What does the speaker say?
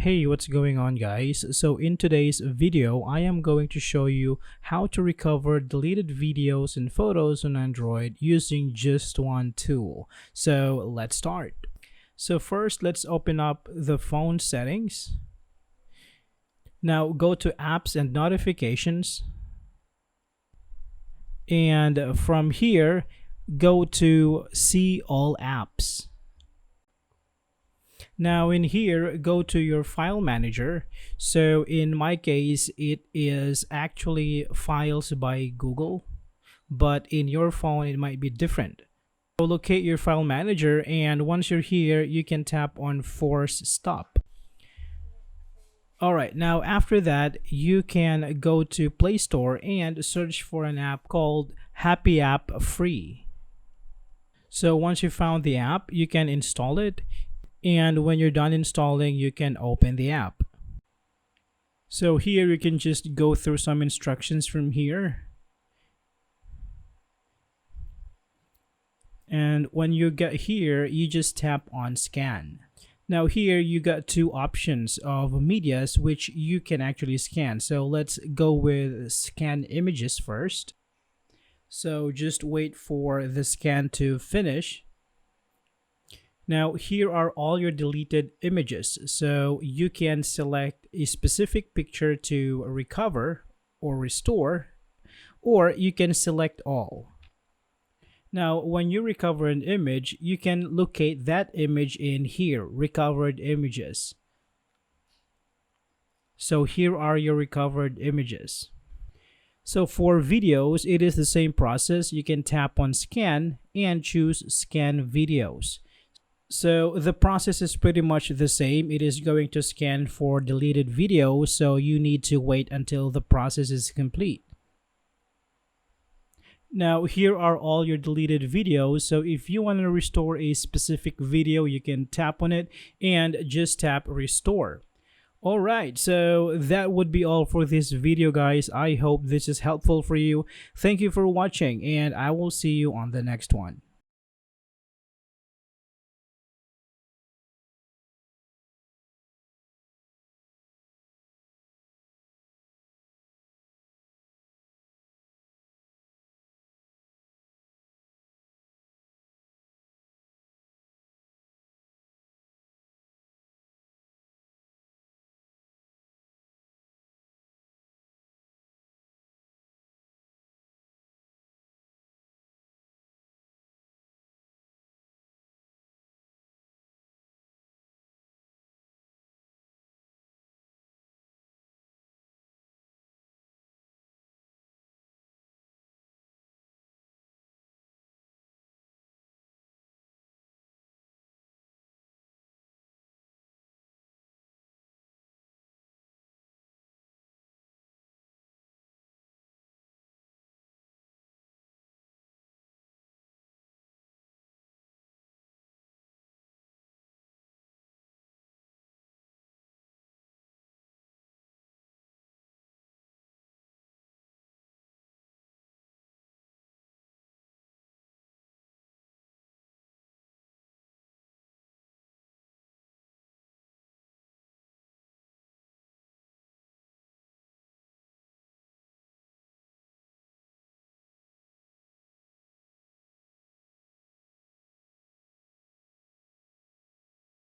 Hey, what's going on, guys? So in today's video, I am going to show you how to recover deleted videos and photos on Android using just one tool. So let's start. So first, let's open up the phone settings. Now go to apps and notifications. And from here, go to see all apps. Now in here, go to your file manager. So in my case, it is actually files by Google, but in your phone, it might be different. So locate your file manager, and once you're here, you can tap on force stop. Alright, now after that, you can go to Play Store and search for an app called Happy App Free. So once you found the app, you can install it. And when you're done installing, you can open the app. So here you can just go through some instructions from here. And when you get here, you just tap on scan. Now here you got two options of medias which you can actually scan. So let's go with scan images first. So just wait for the scan to finish. Now here are all your deleted images, so you can select a specific picture to recover or restore, or you can select all. Now when you recover an image, you can locate that image in here, recovered images. So here are your recovered images. So for videos, it is the same process. You can tap on scan and choose scan videos. So the process is pretty much the same. It is going to scan for deleted videos, so you need to wait until the process is complete. Now here are all your deleted videos. So if you want to restore a specific video, you can tap on it and just tap restore. Alright, so that would be all for this video, guys. I hope this is helpful for you. Thank you for watching, and I will see you on the next one.